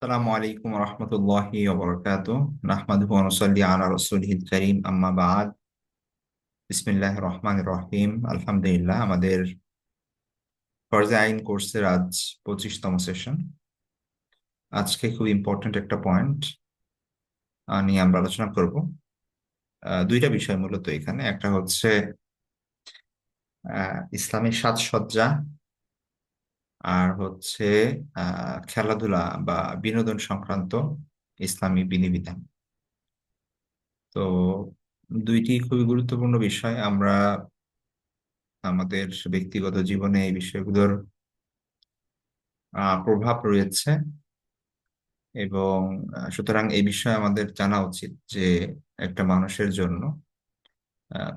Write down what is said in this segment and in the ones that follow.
আসসালামু আলাইকুম রহমতুল্লাহি ওবরাকাতুহ। নাহমাদুহু ওয়া নুসাল্লি আলা রাসূলিহিল কারীম, আম্মা বা'দ। বিসমিল্লাহির রহমানির রহিম। আলহামদুলিল্লাহ, আমাদের ফরজে আইন কোর্সের আজ 25তম সেশন। আজকে খুব ইম্পর্ট্যান্ট একটা পয়েন্ট নিয়ে আমরা আলোচনা করব। দুইটা বিষয় মূলত এখানে, একটা হচ্ছে ইসলামী সাজসজ্জা, আর হচ্ছে খেলাধুলা বা বিনোদন সংক্রান্ত ইসলামী বিধিবিধান। তো দুইটি খুবই গুরুত্বপূর্ণ বিষয়। আমরা আমাদের ব্যক্তিগত জীবনে এই বিষয়গুলোর প্রভাব রয়েছে, এবং সুতরাং এই বিষয়ে আমাদের জানা উচিত যে একটা মানুষের জন্য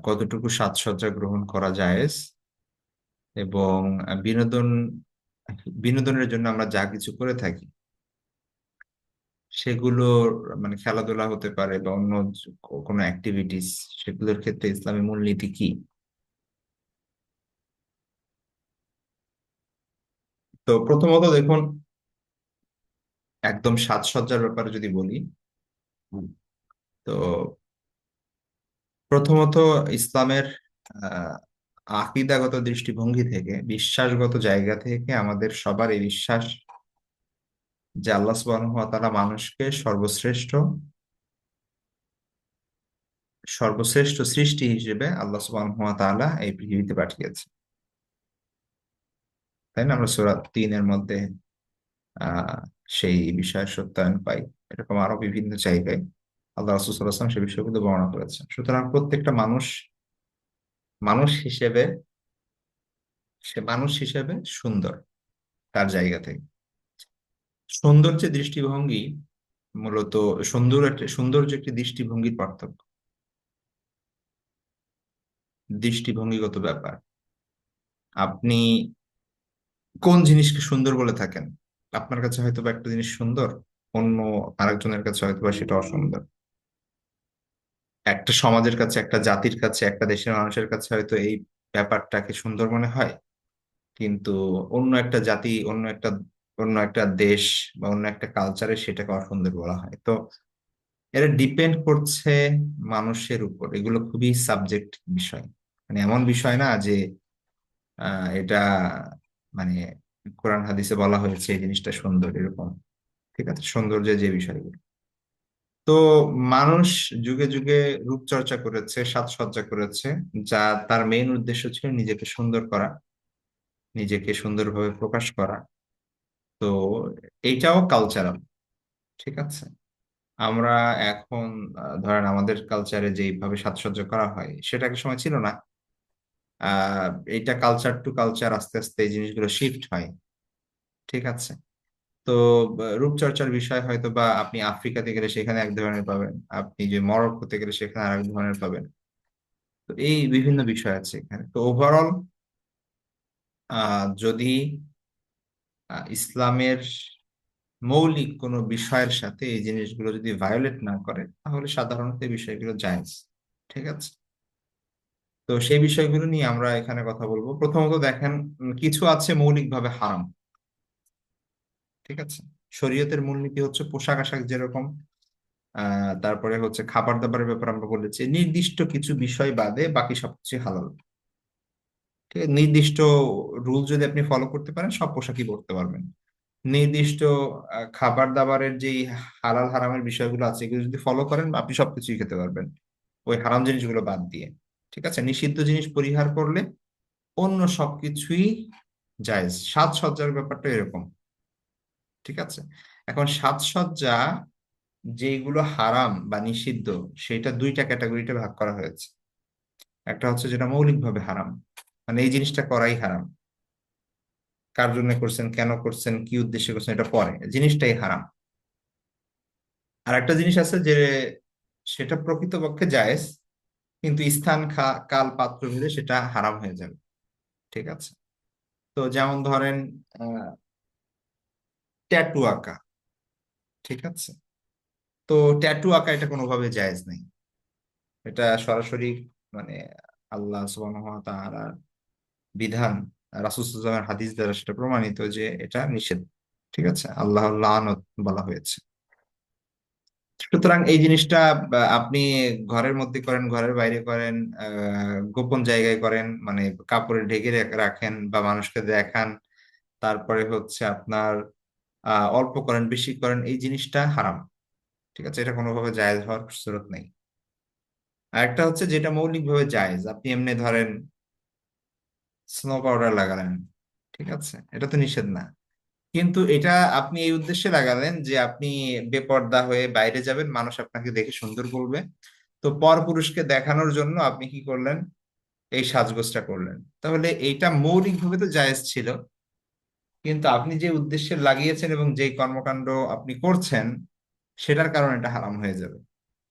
কতটুকু সাজসজ্জা গ্রহণ করা জায়েজ, এবং বিনোদন বিনোদনের জন্য আমরা যা কিছু করে থাকি সেগুলোর মানে খেলাধুলা হতে পারে বা অন্য কোনো অ্যাক্টিভিটিস, সেগুলোর ক্ষেত্রে ইসলামী মূলনীতি কি। তো প্রথমত দেখুন, একদম সাজসজ্জার ব্যাপারে যদি বলি, তো প্রথমত ইসলামের আহ আকীদাগত দৃষ্টিভঙ্গি থেকে, বিশ্বাসগত জায়গা থেকে আমাদের সবার এই বিশ্বাস যে আল্লাহ সুবহানাহু ওয়া তাআলা মানুষকে সর্বশ্রেষ্ঠ সর্বশ্রেষ্ঠ সৃষ্টি হিসেবে আল্লাহ সুবহানাহু ওয়া তাআলা এই পৃথিবীতে পাঠিয়েছে। তাই না? আমরা সূরা ৩-এর মধ্যে আহ সেই বিষয়ের সত্যায়ন পাই। এরকম আরো বিভিন্ন জায়গায় আল্লাহ রাসূল সাল্লাল্লাহু আলাইহি ওয়াসাল্লাম সেই বিষয়গুলো বর্ণনা করেছেন। সুতরাং প্রত্যেকটা মানুষ মানুষ হিসেবে, সে মানুষ হিসেবে সুন্দর তার জায়গা থেকে। সৌন্দর্যের দৃষ্টিভঙ্গি মূলত সৌন্দর্য একটি দৃষ্টিভঙ্গির পার্থক্য, দৃষ্টিভঙ্গিগত ব্যাপার। আপনি কোন জিনিসকে সুন্দর বলে থাকেন? আপনার কাছে হয়তো বা একটা জিনিস সুন্দর, অন্য আরেকজনের কাছে হয়তো বা সেটা অসুন্দর। একটা সমাজের কাছে, একটা জাতির কাছে, একটা দেশের মানুষের কাছে হয়তো এই ব্যাপারটাকে সুন্দর মনে হয়, কিন্তু অন্য একটা জাতি, অন্য একটা দেশ বা অন্য একটা কালচারে সেটাকে অসুন্দর বলা হয়। তো এটা ডিপেন্ড করছে মানুষের উপর। এগুলো খুবই সাবজেক্ট বিষয়, মানে এমন বিষয় না যে এটা মানে কোরআন হাদিসে বলা হয়েছে এই জিনিসটা সুন্দর এরকম। ঠিক আছে, সৌন্দর্যের যে বিষয়গুলো, তো মানুষ যুগে যুগে রূপচর্চা করেছে, সাজসজ্জা করেছে, যা তার মেইন উদ্দেশ্য ছিল নিজেকে সুন্দর করা, নিজেকে সুন্দরভাবে প্রকাশ করা। তো এইটাও কালচারাল। ঠিক আছে, আমরা এখন ধরেন আমাদের কালচারে যেভাবে সাজসজ্জা করা হয় সেটা একটা সময় ছিল না। আহ এটা কালচার টু কালচার আস্তে আস্তে এই জিনিসগুলো শিফট হয়। ঠিক আছে, তো রূপচর্চার বিষয় হয়তো বা আপনি আফ্রিকাতে গেলে সেখানে এক ধরনের পাবেন, আপনি যে মরক্কোতে গেলে সেখানে আরেক ধরনের পাবেন। তো এই বিভিন্ন বিষয় আছে এখানে। তো ওভারঅল যদি ইসলামের মৌলিক কোনো বিষয়ের সাথে এই জিনিসগুলো যদি ভায়োলেট না করে, তাহলে সাধারণত এই বিষয়গুলো জায়েজ। ঠিক আছে, তো সেই বিষয়গুলো নিয়ে আমরা এখানে কথা বলবো। প্রথমত দেখেন, কিছু আছে মৌলিকভাবে হারাম। ঠিক আছে, শরীয়তের মূলনীতি হচ্ছে পোশাক আশাক যেরকম, তারপরে হচ্ছে খাবার দাবারের ব্যাপারে আমরা বলেছি নির্দিষ্ট কিছু বিষয় বাদে বাকি সবকিছু হালাল। ঠিক আছে, নির্দিষ্ট রুল যদি আপনি ফলো করতে পারেন সব পোশাকই পরতে পারবেন। নির্দিষ্ট খাবার দাবারের যেই হালাল হারামের বিষয়গুলো আছে এগুলো যদি ফলো করেন আপনি সবকিছুই খেতে পারবেন, ওই হারাম জিনিসগুলো বাদ দিয়ে। ঠিক আছে, নিষিদ্ধ জিনিস পরিহার করলে অন্য সবকিছুই জায়েজ। সাজসজ্জার ব্যাপারটা এরকম। ঠিক আছে, এখন সাজসজ্জা যেগুলো হারাম বা নিষিদ্ধ, সেটা দুইটা ক্যাটাগরিতে ভাগ করা হয়েছে। একটা হচ্ছে যেটা মৌলিকভাবে হারাম, মানে এই জিনিসটা করাই হারাম, কার জন্য করছেন, কেন করছেন, কি উদ্দেশ্যে করছেন এটা পরে, জিনিসটাই হারাম। আর একটা জিনিস আছে যে সেটা প্রকৃতপক্ষে জায়েজ, কিন্তু স্থান কাল পাত্র ভেদে সেটা হারাম হয়ে যাবে। ঠিক আছে, তো যেমন ধরেন ট্যাটু আঁকা। ঠিক আছে, তো ট্যাটু আঁকা এটা কোনোভাবে জায়েজ নেই। এটা সরাসরি মানে আল্লাহ সুবহানাহু ওয়া তাআলার বিধান, রাসূল সাল্লাল্লাহু আলাইহি ওয়াসাল্লামের হাদিস দ্বারা সেটা প্রমাণিত যে এটা নিষেধ। ঠিক আছে, আল্লাহর লানত বলা হয়েছে। সুতরাং এই জিনিসটা আপনি ঘরের মধ্যে করেন, ঘরের বাইরে করেন, গোপন জায়গায় করেন, মানে কাপড়ে ঢেকে রাখেন বা মানুষকে দেখান, তারপরে হচ্ছে আপনার অল্প করেন বেশি করেন, এই জিনিসটা হারাম। ঠিক আছে, এটা কোনোভাবে জায়েজ হওয়ার সুযোগ নেই। আর একটা হচ্ছে যেটা মৌলিকভাবে জায়েজ, আপনি এমনি ধরেন স্নো পাউডার লাগালেন, ঠিক আছে, এটা তো নিষেধ না। কিন্তু এটা আপনি এই উদ্দেশ্যে লাগালেন যে আপনি বেপর্দা হয়ে বাইরে যাবেন, মানুষ আপনাকে দেখে সুন্দর বলবে। তো পর পুরুষকে দেখানোর জন্য আপনি কি করলেন, এই সাজগোজটা করলেন, তাহলে এইটা মৌলিকভাবে তো জায়েজ ছিল। কিন্তু আপনি যে উদ্দেশ্যে লাগিয়েছেন এবং যে কর্মকাণ্ড আপনি করছেন, সেটার কারণে এটা হারাম হয়ে যাবে।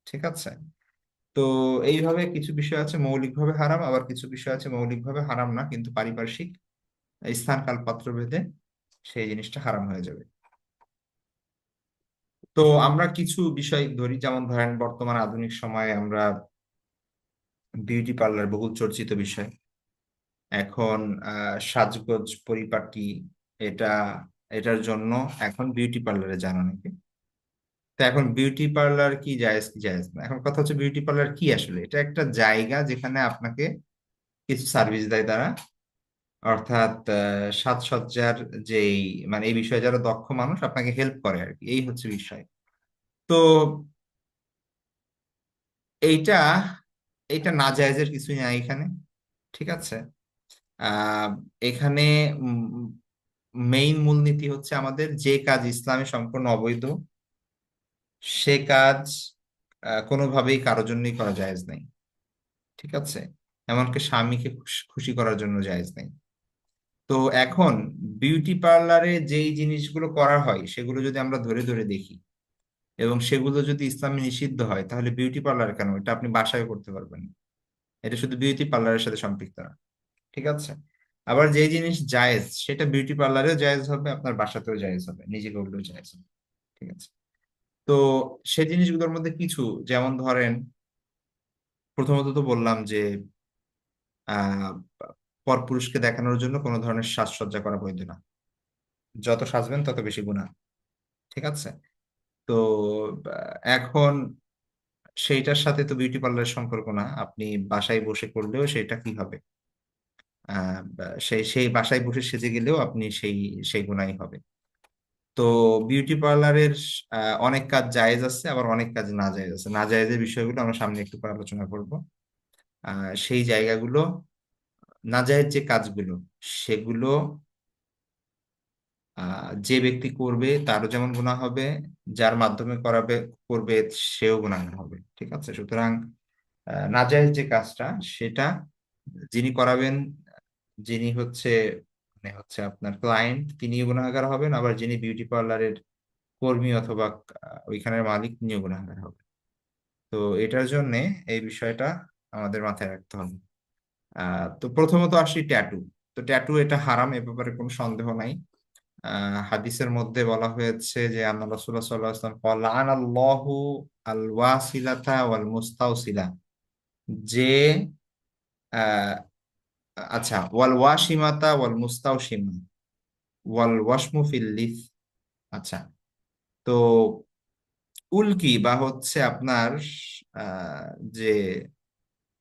ঠিক আছে। তো এইভাবে কিছু বিষয় আছে মৌলিকভাবে হারাম, আবার কিছু বিষয় আছে মৌলিকভাবে হারাম না, কিন্তু পারিপার্শ্বিক স্থান কাল পাত্র ভেদে সেই জিনিসটা হারাম হয়ে যাবে। তো আমরা কিছু বিষয় ধরি, যেমন ধরেন বর্তমান আধুনিক সময়ে আমরা বিউটি পার্লার বহুল চর্চিত বিষয়। এখন সাজগোজ পরিপাটি, এটা এটার জন্য এখন বিউটি পার্লারে যান অনেকে। তো এখন বিউটি পার্লার কি জায়েজ কি জায়েজ না, এখন কথা হচ্ছে বিউটি পার্লার কি আসলে। এটা একটা জায়গা যেখানে আপনাকে কিছু সার্ভিস দেয় তারা, অর্থাৎ সাজসজ্জার যেই, মানে এই বিষয়ে যারা দক্ষ মানুষ আপনাকে হেল্প করে আর কি, এই হচ্ছে বিষয়। তো এইটা এইটা না জায়েজের কিছুই নাই এখানে। ঠিক আছে। আহ এখানে মেইন মূলনীতি হচ্ছে আমাদের যে কাজ ইসলামে সম্পূর্ণ অবৈধ, সে কাজ কোনোভাবেই কারোর জন্যই করা জায়েজ নেই। ঠিক আছে। এমনকি স্বামীকে খুশি করার জন্য জায়েজ নেই। তো এখন বিউটি পার্লারে যেই জিনিসগুলো করা হয় সেগুলো যদি আমরা ধরে ধরে দেখি এবং সেগুলো যদি ইসলামে নিষিদ্ধ হয়, তাহলে বিউটি পার্লার কেন, এটা আপনি বাসায় করতে পারবেন না। এটা শুধু বিউটি পার্লারের সাথে সম্পৃক্ত না। ঠিক আছে। আবার যে জিনিস জায়েজ সেটা বিউটি পার্লারেও জায়েজ হবে, আপনার বাসাতেও জায়েজ হবে, নিজে করলেও জায়েজ হবে। ঠিক আছে। তো সেই জিনিসগুলোর মধ্যে কিছু, যেমন ধরেন প্রথমত তো বললাম যে আহ পরপুরুষকে দেখানোর জন্য কোনো ধরনের সাজসজ্জা করা বৈধ না। যত সাজবেন তত বেশি গুনাহ। ঠিক আছে। তো এখন সেইটার সাথে তো বিউটি পার্লারের সম্পর্ক না, আপনি বাসায় বসে করলেও সেটা কি হবে, সেই সেই বাসায় বসে সেজে গেলেও আপনি সেই সেই গুনাহই হবে। তো বিউটি পার্লারের অনেক কাজ জায়েজ আছে, আবার অনেক কাজ না জায়েজ আছে। না জায়েজের বিষয়গুলো আমরা সামনে একটু পর আলোচনা করব। সেই জায়গাগুলো, না জায়েজ যে কাজগুলো, সেগুলো যে ব্যক্তি করবে তারও যেমন গুনাহ হবে, যার মাধ্যমে করাবে করবে সেও গুনাহগার হবে। ঠিক আছে। সুতরাং নাজায়েজ যে কাজটা, সেটা যিনি করাবেন, যিনি হচ্ছে মানে হচ্ছে আপনার ক্লায়েন্ট, তিনিও গুনাহগার হবেন, আবার যিনি বিউটি পার্লারের কর্মী অথবা ওইখানের মালিক, তিনিও গুনাহগার হবেন। তো এটার জন্য এই বিষয়টা আমাদের মাথায় রাখতে হবে। তো প্রথমত আসি ট্যাটু। তো ট্যাটু এটা হারাম, এ ব্যাপারে কোনো সন্দেহ নাই। হাদিসের মধ্যে বলা হয়েছে যে আল্লাহ রাসূলুল্লাহ সাল্লাল্লাহু আলাইহি ওয়াসাল্লাম বলেন, লাআনাল্লাহু আল ওয়াসিলাতা ওয়াল মুস্তাওসিলা, যে আহ, আচ্ছা, ওয়াল ওয়াশিমাতা ওয়াল মুস্তাওশিমা ওয়াল ওয়াশমু ফিল লিফ। আচ্ছা। তো উল্কি বা হচ্ছে আপনার যে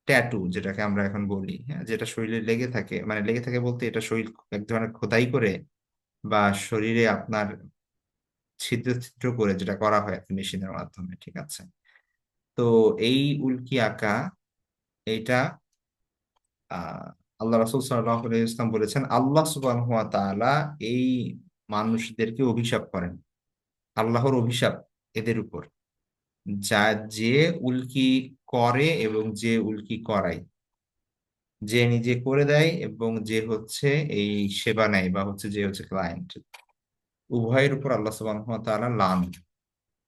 ট্যাটু যেটাকে আমরা এখন বলি, হ্যাঁ, যেটা শরীরে লেগে থাকে, মানে লেগে থাকে বলতে এটা শরীর এক ধরনের খোদাই করে বা শরীরে আপনার ছিদ্র ছিদ্র করে যেটা করা হয় আর কি মেশিনের মাধ্যমে। ঠিক আছে। তো এই উল্কি আঁকা, এইটা আহ আল্লাহ রাসূল সাল্লাল্লাহু আলাইহি ওয়াসাল্লাম বলেছেন, আল্লাহ সুবহানাহু ওয়া তাআলা এই মানুষদেরকে অভিশাপ করেন। আল্লাহর অভিশাপ এদের উপর, যা যে উল্কি করে এবং যে উল্কি করায়, যে নিজে করে দেয় এবং যে হচ্ছে এই সেবা নেয় বা হচ্ছে যে হচ্ছে ক্লায়েন্ট, উভয়ের উপর আল্লাহ সুবহানাহু ওয়া তাআলা লান।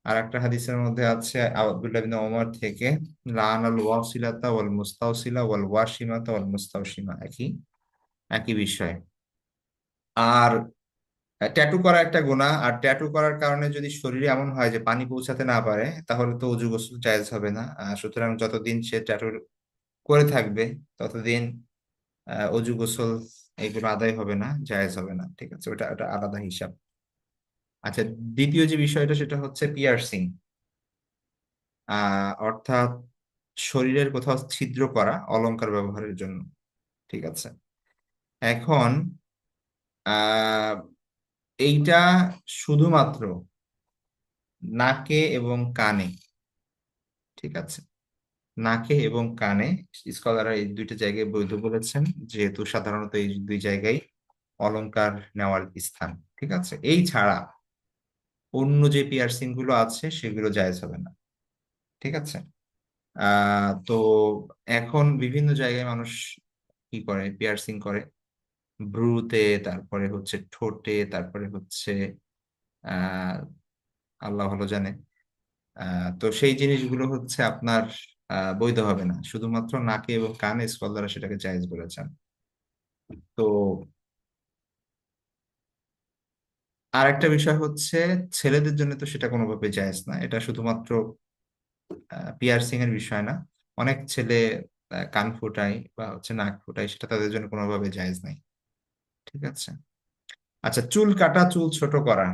আর একটা হাদিসের মধ্যে আছে আব্দুল্লাহ ইবনে ওমর থেকে, লান আল ওয়াসিলাতা ওয়াল মুস্তাওসিলা ওয়াল ওয়াশিমাতা ওয়াল মুস্তাওশিমা, একই একই বিষয়। আর ট্যাটু করা একটা গুনাহ, আর ট্যাটু করার কারণে যদি শরীরে এমন হয় যে পানি পৌঁছাতে না পারে, তাহলে তো অজু গোসল জায়েজ হবে না। সুতরাং যতদিন সে ট্যাটু করে থাকবে ততদিন অজু গোসল এগুলো আদায় হবে না, জায়েজ হবে না। ঠিক আছে, ওটা ওটা আলাদা হিসাব। আচ্ছা, দ্বিতীয় যে বিষয়টা সেটা হচ্ছে পিয়ার্সিং, অর্থাৎ শরীরের কোথাও ছিদ্র করা অলংকার ব্যবহারের জন্য। ঠিক আছে। এখন আহ এইটা শুধুমাত্র নাকে এবং কানে। ঠিক আছে, নাকে এবং কানে স্কলাররা এই দুইটা জায়গায় বৈধ বলেছেন, যেহেতু সাধারণত এই দুই জায়গায় অলংকার নেওয়ার স্থান। ঠিক আছে, এই ছাড়া অন্য যে পিয়ার্সিং গুলো আছে সেগুলো জায়েজ হবে না। ঠিক আছে। তো এখন বিভিন্ন জায়গায় মানুষ কি করে, পিয়ার্সিং করে ভ্রুতে, তারপরে হচ্ছে ঠোঁটে, তারপরে হচ্ছে আহ আল্লাহ ভালো জানে। তো সেই জিনিসগুলো হচ্ছে আপনার বৈধ হবে না, শুধুমাত্র নাকে এবং কানে স্কলাররা সেটাকে জায়েজ বলেছেন। তো আর একটা বিষয় হচ্ছে, ছেলেদের জন্য তো সেটা কোনোভাবে জায়েজ না, এটা শুধুমাত্র পিয়ার্সিং এর বিষয় না। অনেক ছেলে কান ফুটায় বা হচ্ছে নাক ফুটায়, সেটা তাদের জন্য কোনোভাবে জায়েজ নাই। ঠিক আছে। আচ্ছা, চুল কাটা, চুল ছোট করা।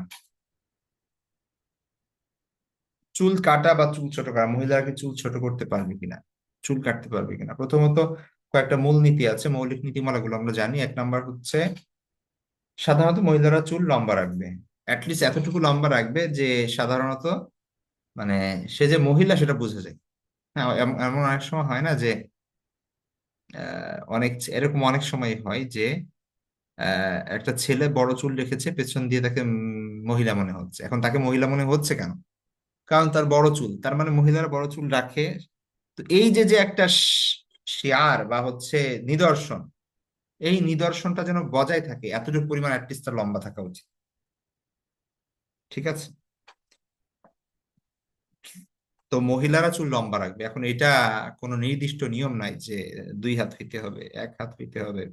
চুল কাটা বা চুল ছোট করা, মহিলারা কি চুল ছোট করতে পারবে কিনা, চুল কাটতে পারবে কিনা? প্রথমত কয়েকটা মূল নীতি আছে, মৌলিক নীতিমালাগুলো আমরা জানি। এক নাম্বার হচ্ছে, সাধারণত মহিলারা চুল লম্বা রাখবে, অ্যাটলিস্ট এতটুকু লম্বা রাখবে যে সাধারণত মানে সে যে মহিলা সেটা বোঝা যায়। হ্যাঁ, এমন অনেক সময় হয় না যে এরকম অনেক সময় হয় যে একটা ছেলে বড় চুল রেখেছে, পেছন দিয়ে তাকে মহিলা মনে হচ্ছে। এখন তাকে মহিলা মনে হচ্ছে কেন? কারণ তার বড় চুল, তার মানে মহিলারা বড় চুল রাখে। তো এই যে যে একটা শেয়ার বা হচ্ছে নিদর্শন, এই নিদর্শনটা যেন বজায় থাকে, এতটুকু পরিমাণ অ্যাটলিস্ট তার লম্বা থাকা উচিত। ঠিক আছে। তো মহিলারা চুল লম্বা রাখবে। এখন এটা কোনো নির্দিষ্ট নিয়ম নাই যে 2 হাত হইতে হবে, 1 হাত হইতে হবে,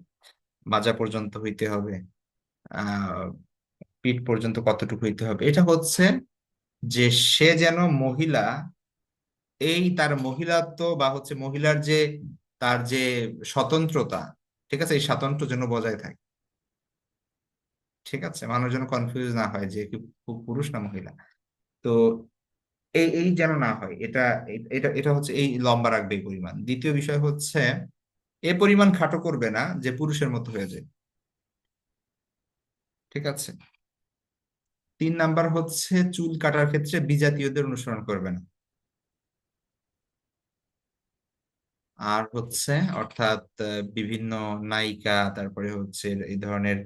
মাজা পর্যন্ত হইতে হবে, আহ পিঠ পর্যন্ত কতটুকু হইতে হবে। এটা হচ্ছে যে সে যেন মহিলা, এই তার মহিলাত্ব বা হচ্ছে মহিলার যে তার যে স্বতন্ত্রতা, ঠিক আছে, এই স্বাতন্ত্র্য যেন বজায় থাকে। ঠিক আছে, মানুষ যেন কনফিউজ না হয় যে কি পুরুষ না মহিলা। তো এই এই যেন না হয়, এটা এটা এটা হচ্ছে এই লম্বা রাখবে এই পরিমাণ। দ্বিতীয় বিষয় হচ্ছে, এ পরিমাণ খাটো করবে না যে পুরুষের মতো হয়ে যায়। ঠিক আছে। 3 নাম্বার হচ্ছে, চুল কাটার ক্ষেত্রে বিজাতীয়দের অনুসরণ করবে না। আর হচ্ছে অর্থাৎ বিভিন্ন নায়িকা, তারপরে হচ্ছে এই ধরনের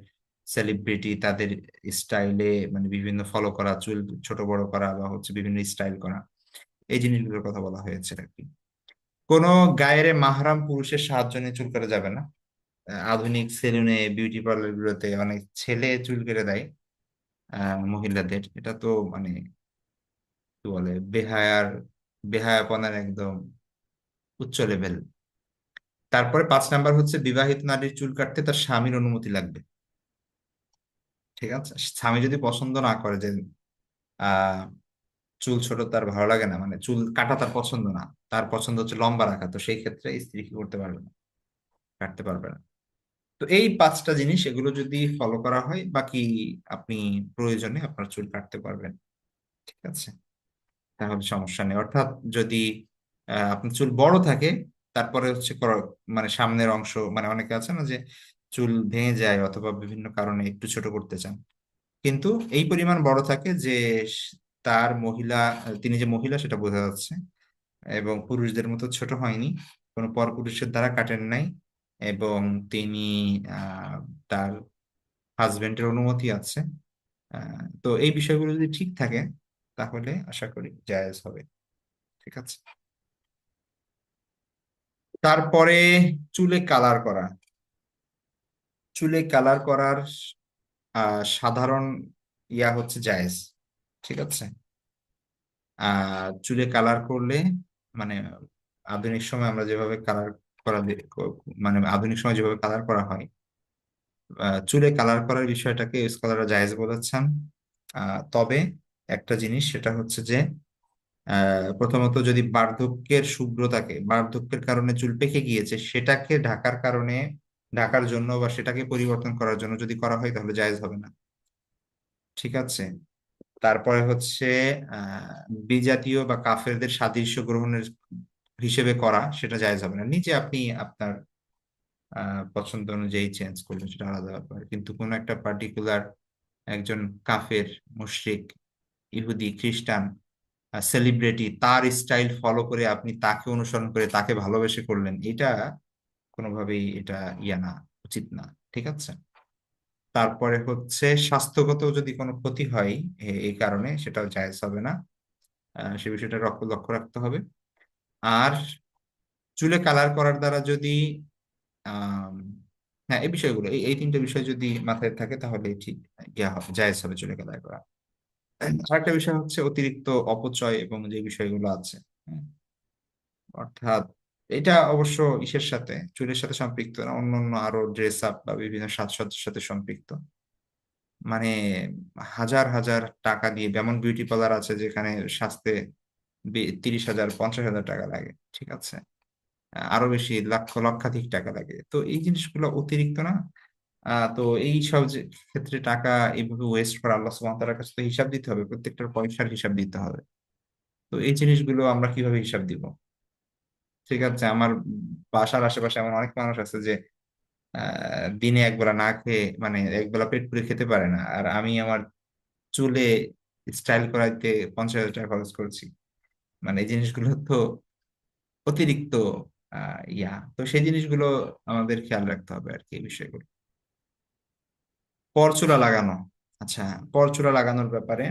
সেলিব্রিটি, তাদের স্টাইলে মানে বিভিন্ন ফলো করা, চুল ছোট বড় করা বা হচ্ছে বিভিন্ন স্টাইল করা, এই জিনিসগুলোর কথা বলা হয়েছে আর কি। কোনো গায়ের মাহরাম পুরুষের সাহায্য নিয়ে চুল কাটা যাবে না। আধুনিক সেলুনে, বিউটি পার্লার গুলোতে অনেক ছেলে চুল কেটে দেয় মহিলাদের। এটা তো মানে কি বলে, বেহায়াপনার একদম উচ্চ লেভেল। তারপরে 5 নাম্বার হচ্ছে, বিবাহিত নারীর চুল কাটতে তার স্বামীর অনুমতি লাগবে। ঠিক আছে, স্বামী যদি পছন্দ না করে যে আহ চুল ছোট তার ভালো লাগে না, মানে চুল কাটা তার পছন্দ না, তার পছন্দ হচ্ছে লম্বা রাখা, তো সেই ক্ষেত্রে স্ত্রী কি করতে পারবে না, কাটতে পারবে না। তো এই 5টা জিনিস, এগুলো যদি ফলো করা হয়, বাকি আপনি প্রয়োজনে আপনার চুল কাটতে পারবেন। ঠিক আছে, তাহলে সমস্যা নেই। অর্থাৎ যদি আপনার চুল বড় থাকে, তারপরে হচ্ছে মানে সামনের অংশ, মানে অনেকে আছে না যে চুল ভেঙে যায় অথবা বিভিন্ন কারণে একটু ছোট করতে চান, কিন্তু এই পরিমাণ বড় থাকে যে তার মহিলা, তিনি যে মহিলা সেটা বোঝা যাচ্ছে, এবং পুরুষদের মতো ছোট হয়নি, কোনো পরপুরুষের দ্বারা কাটেন নাই, এবং তিনি আহ তার হাজবেন্ডের অনুমতি আছে। তো এই বিষয়গুলো যদি ঠিক থাকে, তাহলে আশা করি জায়েজ হবে। ঠিক আছে। তারপরে চুলে কালার করা। চুলে কালার করার সাধারণ হচ্ছে জায়েজ। ঠিক আছে। চুলে কালার করলে মানে আধুনিক সময় আমরা যেভাবে কালার করা মানে আধুনিক সময় যেভাবে কালার করা হয়, চুলে কালার করার বিষয়টাকে স্কলাররা জায়েজ বলেছেন। তবে একটা জিনিস সেটা হচ্ছে যে প্রথমত যদি বার্ধক্যের শুভ্রতাকে, বার্ধক্যের কারণে চুল পেকে গিয়েছে সেটাকে ঢাকার কারণে, ঢাকার জন্য বা সেটাকে পরিবর্তন করার জন্য যদি করা হয় তাহলে জায়েজ হবে না। ঠিক আছে। তারপরে হচ্ছে বিজাতীয় বা কাফেরদের সাদৃশ্য গ্রহণের হিসেবে করা, সেটা জায়েজ হবে না। নিজে আপনি আপনার পছন্দ অনুযায়ী চেঞ্জ করলেন, সেটা আলাদা ব্যাপার। কিন্তু কোন একটা পার্টিকুলার একজন কাফের, মুশরিক, ইহুদি, খ্রিস্টান, সেলিব্রিটি, তার স্টাইল ফলো করে আপনি তাকে অনুসরণ করে তাকে ভালোবেসে করলেন, এটা কোনোভাবেই এটা ইয়া না, উচিত না। ঠিক আছে। তারপরে হচ্ছে স্বাস্থ্যগত যদি কোনো ক্ষতি হয় এই কারণে, সেটাও জায়েজ হবে না। সে বিষয়টা লক্ষ্য রাখতে হবে। আর চুলে কালার করার দ্বারা যদি আম, হ্যাঁ, এই বিষয়গুলো, এই তিনটে বিষয় যদি মাথায় থাকে তাহলে ঠিক ইয়া হবে, জায়েজ হবে চুলে কালার করা। আরেকটা বিষয় হচ্ছে অতিরিক্ত অপচয় এবং যে বিষয়গুলো আছে। হ্যাঁ, অর্থাৎ এটা অবশ্য ইসের সাথে, চুলের সাথে সম্পৃক্ত না, অন্য অন্য আরো ড্রেস আপ বা বিভিন্ন সাজসজ্জার সাথে সম্পৃক্ত। মানে হাজার হাজার টাকা দিয়ে, যেমন বিউটি পার্লার আছে যেখানে সাজতে 30,000 50,000 টাকা লাগে। ঠিক আছে। আরো বেশি লক্ষাধিক টাকা লাগে। তো এই জিনিসগুলো অতিরিক্ত না? তো এই সব ক্ষেত্রে টাকা এইভাবে ওয়েস্ট করা, আল্লাহ সুবহানাহু ওয়া তাআলার কাছে তো হিসাব দিতে হবে, প্রত্যেকটার পয়সার হিসাব দিতে হবে। তো এই জিনিসগুলো আমরা কিভাবে হিসাব দিব? ঠিক আছে, আমার বাসার আশেপাশে এমন অনেক মানুষ আছে যে দিনে একবেলা না খেয়ে, মানে একবেলা পেট পুরে খেতে পারে না, আর আমি আমার চুলে স্টাইল করাইতে 50,000 টাকা খরচ করছি। মানে এই জিনিসগুলো তো অতিরিক্ত তো সেই জিনিসগুলো আমাদের খেয়াল রাখতে হবে আর কি, এই বিষয়গুলো। পরচুলা লাগানো। আচ্ছা, পরচুলা লাগানোর ব্যাপারে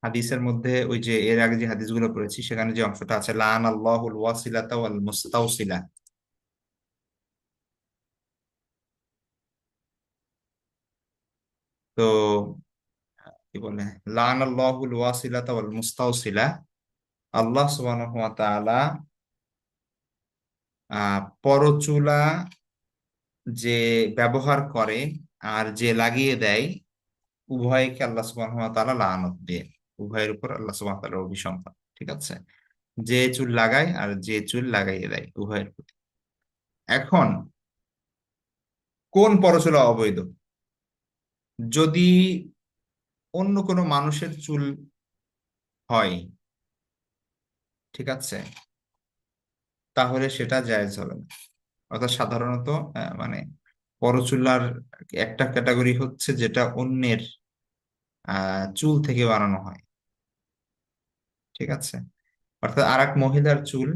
হাদিসের মধ্যে, ওই যে এর আগে যে হাদিসগুলো পড়েছি সেখানে যে অংশটা আছে, লান আল্লাহুল ওয়াসিলাতা ওয়াল মুস্তাওসিলা। তো কি বলে, লান আল্লাহুল ওয়াসিলাতা ওয়াল মুস্তাওসিলা, আল্লাহ সুবহানাহু ওয়া তাআলা পরচুলা যে ব্যবহার করে আর যে লাগিয়ে দেয়, উভয়কে আল্লাহ সুবহানাহু ওয়া তাআলা লানত দিয়ে, উভয়ের উপর আল্লাহ সুবহানাহু ওয়া তাআলার অভিসম্পাত। ঠিক আছে। যে চুল লাগায় আর যে চুল লাগাইয়ে দেয়, উভয়ের প্রতি। এখন কোন পরচুলা অবৈধ? যদি অন্য কোনো মানুষের চুল হয়, ঠিক আছে, তাহলে সেটা জায়েজ হবে না। অর্থাৎ সাধারণত মানে পরচুলার একটা ক্যাটাগরি হচ্ছে যেটা অন্যের চুল থেকে বানানো হয়। ঠিক আছে। অর্থাৎ আর এক মহিলার চুল,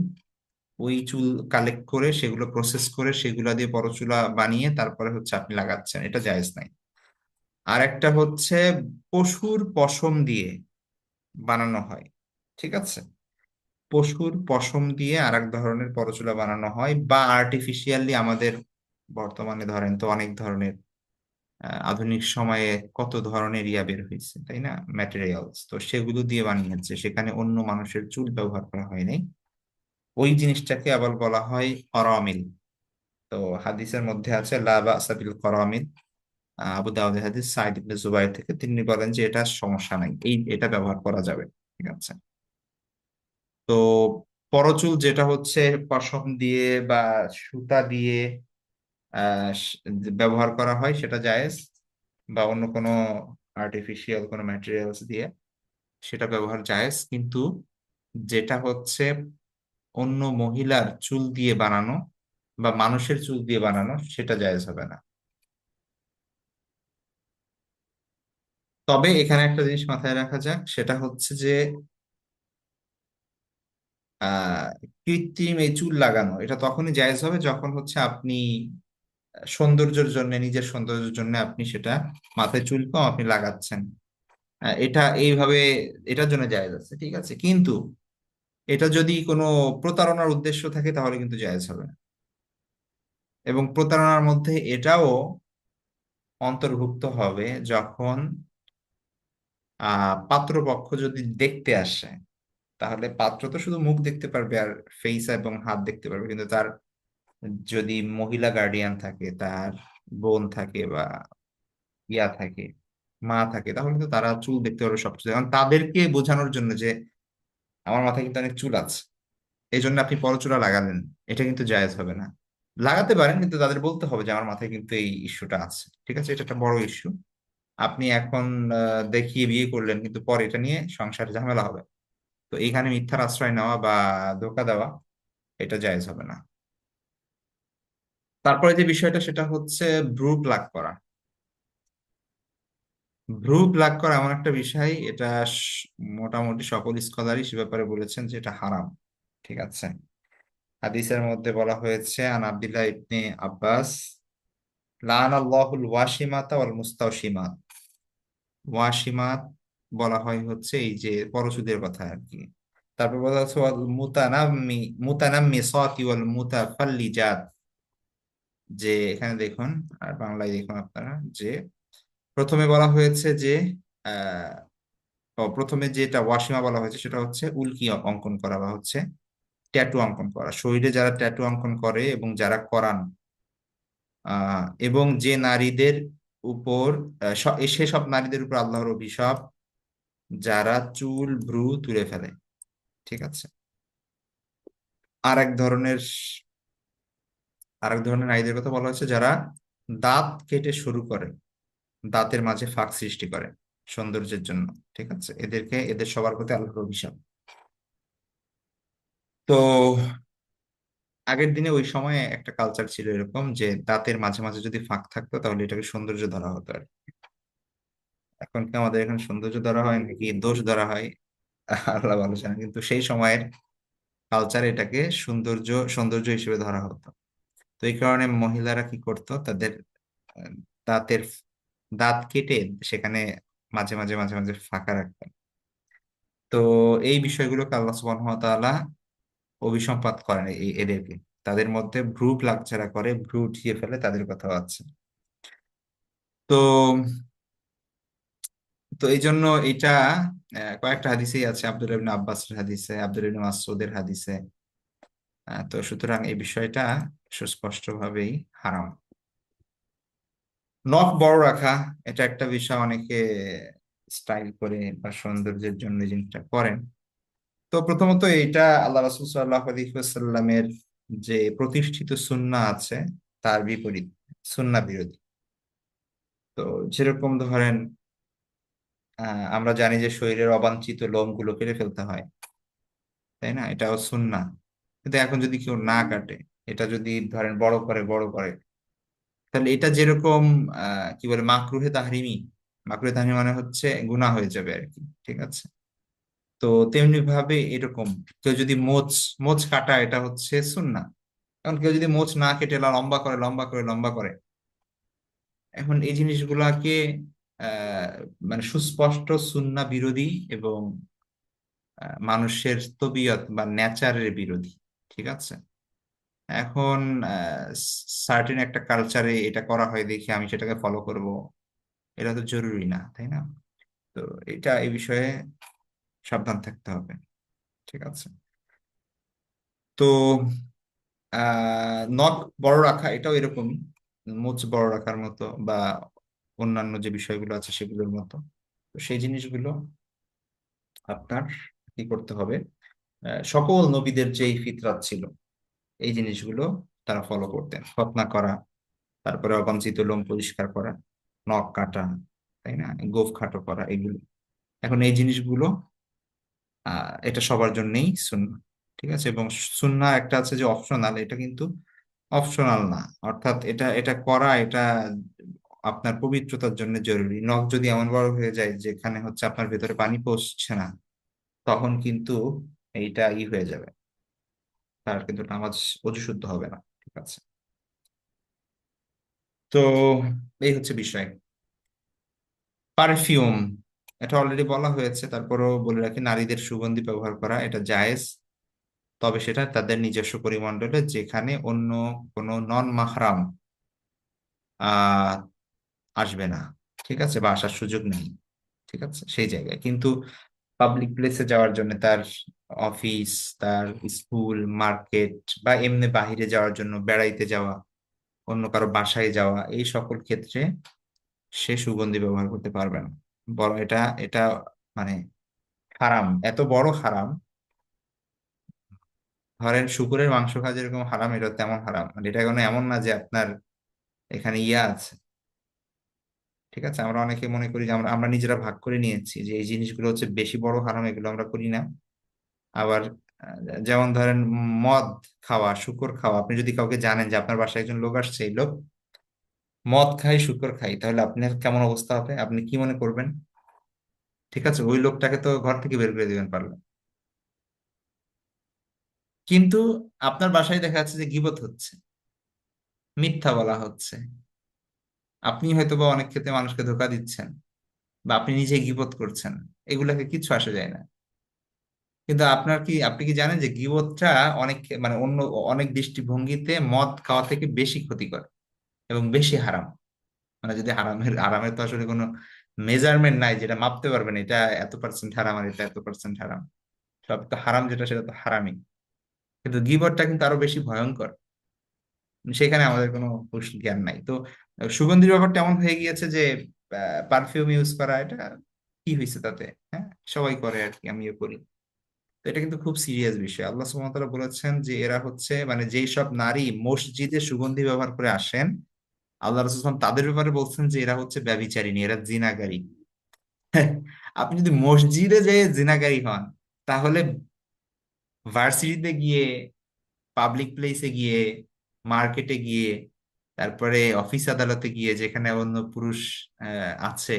ওই চুল কালেক্ট করে সেগুলো প্রসেস করে সেগুলা দিয়ে পরচুলা বানিয়ে তারপরে হচ্ছে আপনি লাগাচ্ছেন, এটা জায়েজ নাই। আর একটা হচ্ছে পশুর পশম দিয়ে বানানো হয়। ঠিক আছে। পশুর পশম দিয়ে আর এক ধরনের পরচুলা বানানো হয়, বা আর্টিফিশিয়ালি আমাদের বর্তমানে ধরেন তো অনেক ধরনের আধুনিক সময়ে কত ধরনের ইয়া বের হয়েছে, তাই না, ম্যাটেরিয়ালস, তো সেগুলো দিয়ে বানিয়েছে, সেখানে অন্য মানুষের চুল ব্যবহার করা হয়নি। ওই জিনিসটাকে আবার বলা হয় করামিল। তো হাদিসের মধ্যে আছে লা বা'সা বিল করামিল। আবু দাউদের হাদিস, সাইদ ইবনে জুবাইর থেকে, তিনি বলেন যে এটা সমস্যা নাই, এটা ব্যবহার করা যাবে। ঠিক আছে। তো পরচুল যেটা হচ্ছে পশম দিয়ে বা সুতা দিয়ে ব্যবহার করা হয়, সেটা জায়েজ। বা অন্য কোনো আর্টিফিশিয়াল কোনো ম্যাটেরিয়ালস দিয়ে সেটা ব্যবহার জায়েজ। কিন্তু যেটা হচ্ছে অন্য মহিলার চুল দিয়ে বানানো বা মানুষের চুল দিয়ে বানানো, সেটা জায়েজ হবে না। তবে এখানে একটা জিনিস মাথায় রাখা যাক, সেটা হচ্ছে যে আহ কৃত্রিম এই চুল লাগানো এটা তখনই জায়েজ হবে যখন হচ্ছে আপনি সৌন্দর্যের জন্য, নিজের সৌন্দর্যের জন্য আপনি সেটা, মাথায় চুল কম আপনি লাগাচ্ছেন, এটা এইভাবে, এটার জন্য জায়েজ আছে। ঠিক আছে। কিন্তু এটা যদি কোনো প্রতারণার উদ্দেশ্য থাকে তাহলে কিন্তু জায়েজ হবে না। এবং প্রতারণার মধ্যে এটাও অন্তর্ভুক্ত হবে যখন পাত্রপক্ষ যদি দেখতে আসে, তাহলে পাত্র তো শুধু মুখ দেখতে পারবে আর ফেস এবং হাত দেখতে পারবে, কিন্তু তার যদি মহিলা গার্ডিয়ান থাকে, তার বোন থাকে বা ইয়া থাকে, মা থাকে, তাহলে তো তারা চুল দেখতে পারবে সবকিছু। এখন তাদেরকে বোঝানোর জন্য যে আমার মাথায় কিন্তু অনেক চুল আছে, এই জন্য আপনি পরচুলা লাগালেন, এটা কিন্তু জায়েজ হবে না। লাগাতে পারেন, কিন্তু তাদের বলতে হবে যে আমার মাথায় কিন্তু এই ইস্যুটা আছে। ঠিক আছে, এটা একটা বড় ইস্যু। আপনি এখন দেখিয়ে বিয়ে করলেন, কিন্তু পরে এটা নিয়ে সংসারে ঝামেলা হবে। তো এইখানে মিথ্যার আশ্রয় নেওয়া বা ধোঁকা দেওয়া এটা জায়েজ হবে না। তারপরে যে বিষয়টা সেটা হচ্ছে ভ্রু প্লাক করা। ভ্রু প্লাক করা এমন একটা বিষয়, এটা মোটামুটি সকল স্কলারই সে ব্যাপারে বলেছেন যে এটা হারাম। ঠিক আছে। হাদিসের মধ্যে বলা হয়েছে আন আব্দুল্লাহ ইবনে আব্বাস লান আল্লাহুল ওয়াশিমাতা ওয়াল মুস্তাওশিমাত। ওয়াশিমাত বলা হয় হচ্ছে এই যে পরশুদের কথা আর কি। তারপর বলা হচ্ছে ওয়াল মুতানাম্মিসাতি ওয়াল মুতাফাল্লিজাত। যে এখানে দেখুন, আর বাংলায় দেখুন আপনারা, যে প্রথমে বলা হয়েছে যে আহ প্রথমে যেটা ওয়াশিমা বলা হয়েছে সেটা হচ্ছে উল্কি অঙ্কন করা বা হচ্ছে ট্যাটু অঙ্কন করা। শরীরে যারা ট্যাটু অঙ্কন করে এবং যারা করান, এবং যে নারীদের উপর সেসব নারীদের উপর আল্লাহর অভিশাপ যারা চুল ভ্রু তুলে ফেলে। ঠিক আছে। আর এক ধরনের নারীদের কথা বলা হচ্ছে যারা দাঁত কেটে শুরু করে, দাঁতের মাঝে ফাঁক সৃষ্টি করে সৌন্দর্যের জন্য। ঠিক আছে, এদের সবার প্রতি আল্লাহর অভিশাপ। তো আগের দিনে ওই সময়ে একটা কালচার ছিল এরকম যে দাঁতের মাঝে মাঝে যদি ফাঁক থাকতো তাহলে এটাকে সৌন্দর্য ধরা হতো আর কি। এখন কি আমাদের এখানে সৌন্দর্য ধরা হয় নাকি দোষ ধরা হয় আল্লাহ ভালো জানে, কিন্তু সেই সময়ের কালচার এটাকে সৌন্দর্য সৌন্দর্য হিসেবে ধরা হতো। তো এই কারণে মহিলারা কি করতো, তাদের আহ, দাঁতের দাঁত কেটে সেখানে মাঝে মাঝে মাঝে মাঝে ফাঁকা রাখতেন। তো এই বিষয়গুলোকে আল্লাহ সুবহানাহু ওয়া তাআলা অভিসম্পাত করেন এদেরকে। তাদের মধ্যে ভ্রু প্লাক যারা করে, ভ্রু উঠিয়ে ফেলে, তাদের কথাও আছে। তো তো এই জন্য এটা কয়েকটা হাদিসেই আছে, আব্দুল্লাহ ইবনে আব্বাসের হাদিসে, আব্দুল্লাহ ইবনে মাসউদের হাদিসে। তো সুতরাং এই বিষয়টা সুস্পষ্টভাবেই হারাম। নখ বড় রাখা, এটা একটা বিষয়, অনেকে স্টাইল করে বা সৌন্দর্যের জন্য এই জিনিসটা করেন। তো প্রথমত এইটা আল্লাহ রাসূল সাল্লাল্লাহু আলাইহি ওয়াসাল্লামের যে প্রতিষ্ঠিত সুন্নাহ আছে তার বিপরীত, সুন্নাহ বিরোধী। তো যেরকম ধরেন, আমরা জানি যে শরীরের অবাঞ্ছিত লোমগুলো কেটে ফেলতে হয়, তাই না? এটাও সুন্নাহ। কিন্তু এখন যদি কেউ না কাটে, এটা যদি ধরেন বড় করে, তাহলে এটা যেরকম কি বলে মাকরুহে তাহরিমি, মাকরুহে তাহরিমি মানে হচ্ছে গুনাহ হয়ে যাবে আর কি। ঠিক আছে। তো তেমনি ভাবে এরকম কেউ যদি মোচ কাটা, এটা হচ্ছে সুন্নাহ। এখন কেউ যদি মোচ না কেটে লম্বা করে, এখন এই জিনিসগুলাকে আহ মানে সুস্পষ্ট সুন্নাহ বিরোধী এবং মানুষের তবিয়ত বা নেচারের বিরোধী। ঠিক আছে। এখন সার্টেন একটা কালচারে এটা করা হয় দেখি আমি সেটাকে ফলো করব, এটা তো জরুরি না, তাই না? তো এটা এই বিষয়ে সাবধান থাকতে হবে। ঠিক আছে। তো নখ বড় রাখা এটাও এরকমই, মুচ বড় রাখার মতো বা অন্যান্য যে বিষয়গুলো আছে সেগুলোর মতো। তো সেই জিনিসগুলো আপনার কি করতে হবে, সকল নবীদের যেই ফিতরাত ছিল এই জিনিসগুলো তারা ফলো করতেন। খতনা করা, তারপরে অবাঞ্ছিত লোম পরিষ্কার করা, নখ কাটা, তাই না, গোঁফ খাটো করা, এগুলো। এখন এই জিনিসগুলো এটা সবার জন্যই সুন্নাহ। ঠিক আছে। এবং সুন্নাহ একটা আছে যে অপশনাল, এটা কিন্তু অপশনাল না। অর্থাৎ এটা এটা করা এটা আপনার পবিত্রতার জন্য জরুরি। নখ যদি এমন বড় হয়ে যায় যেখানে হচ্ছে আপনার ভেতরে পানি পৌঁছছে না, তখন কিন্তু এইটা হয়ে যাবে, তার কিন্তু নামাজ অজু শুদ্ধ হবে না। ঠিক আছে। তো এই হচ্ছে বিষয়। পারফিউম, এটা অলরেডি বলা হয়েছে, তারপরেও বলে রাখি, নারীদের সুগন্ধি ব্যবহার করা এটা জায়েজ, তবে সেটা তাদের নিজস্ব পরিমণ্ডলে, যেখানে অন্য কোনো নন মাহরাম আহ আসবে না। ঠিক আছে, বা আসার সুযোগ নেই। ঠিক আছে, সেই জায়গায় কিন্তু পাবলিক প্লেসে যাওয়ার জন্য, তার অফিস, তার স্কুল, মার্কেট, বা এমনি বাহিরে যাওয়ার জন্য, বেড়াইতে যাওয়া, অন্য কারো বাসায় যাওয়া, এই সকল ক্ষেত্রে সে সুগন্ধি ব্যবহার করতে পারবে না। বরং এটা এটা মানে হারাম, এত বড় হারাম। ধরেন শুকুরের মাংস খাওয়া যেরকম হারাম, এটা তেমন হারাম। মানে এটা কোনো এমন না যে আপনার এখানে ইয়া আছে, ঠিক আছে, আমরা অনেকে মনে করি যে আমরা আমরা নিজেরা ভাগ করে নিয়েছি যে এই জিনিসগুলো হচ্ছে বেশি বড় হারাম, এগুলো আমরা করি না। আবার যেমন ধরেন মদ খাওয়া, শুকর খাওয়া, আপনি যদি কাউকে জানেন যে আপনার বাসায় একজন লোক আসছে, এই লোক মদ খাই শুকর খাই, তাহলে আপনার কেমন অবস্থা হবে, আপনি কি মনে করবেন? ঠিক আছে, ওই লোকটাকে তো ঘর থেকে বের করে দিবেন পারলে। কিন্তু আপনার বাসায় দেখা যাচ্ছে যে গীবত হচ্ছে, মিথ্যা বলা হচ্ছে, আপনি হয়তো বা অনেক ক্ষেত্রে মানুষকে ধোঁকা দিচ্ছেন, বা আপনি নিজে গীবত করছেন, এগুলাকে কিচ্ছু আসে যায় না। কিন্তু আপনি কি জানেন যে গীবতটা অনেক মানে অন্য অনেক দৃষ্টিভঙ্গিতে মদ খাওয়া থেকে বেশি ক্ষতিকর এবং বেশি হারাম। মানে যদি হারামের তো আসলে কোনো মেজারমেন্ট নাই যেটা মাপতে পারবেন, এটা এত পার্সেন্ট হারাম আর এটা এত পার্সেন্ট হারাম। সব তো হারাম, যেটা সেটা তো হারামই। কিন্তু গীবতটা কিন্তু আরো বেশি ভয়ঙ্কর, সেখানে আমাদের কোনো হুঁশ জ্ঞান নাই। তো সুগন্ধির ব্যাপারটা এমন হয়ে গিয়েছে যে পারফিউম ইউজ করা, এটা কি হয়েছে তাতে? হ্যাঁ, সবাই করে আর কি, আমিও করি। তো এটা কিন্তু খুব সিরিয়াস বিষয়। আল্লাহ সুবহানাহু ওয়া তাআলা বলেছেন যে এরা হচ্ছে মানে যেই সব নারী মসজিদে সুগন্ধি ব্যবহার করে আসেন, আল্লাহ রাসূল সাল্লাল্লাহু আলাইহি ওয়াসাল্লাম তাদের ব্যাপারে বলছেন যে এরা হচ্ছে ব্যভিচারিণী, এরা জিনাগারী। আপনি যদি মসজিদে যে জিনাগারী হন, তাহলে ভার্সিটিতে গিয়ে, পাবলিক প্লেসে গিয়ে, মার্কেটে গিয়ে, তারপরে অফিস আদালতে গিয়ে যেখানে অন্য পুরুষ আছে,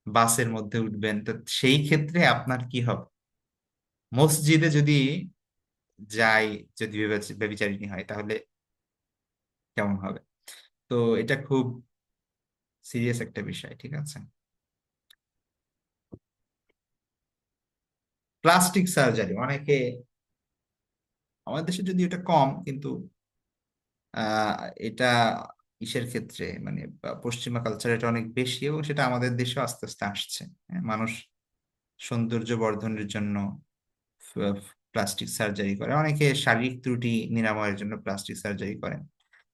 বাসের মধ্যে উঠবেন, তো সেই ক্ষেত্রে আপনার কি হবে? মসজিদে যদি যাই, যদি ব্যভিচারিণী হয়, তাহলে কেমন হবে? তো এটা খুব সিরিয়াস একটা বিষয়, ঠিক আছে। প্লাস্টিক সার্জারি অনেকে, আমাদের দেশে যদি এটা কম, কিন্তু আহ এটা ইসের ক্ষেত্রে মানে পশ্চিমা কালচার এটা অনেক বেশি, এবং সেটা আমাদের দেশেও আস্তে আস্তে আসছে। হ্যাঁ, মানুষ সৌন্দর্য বর্ধনের জন্য প্লাস্টিক সার্জারি করে, অনেকে শারীরিক ত্রুটি নিরাময়ের জন্য প্লাস্টিক সার্জারি করেন।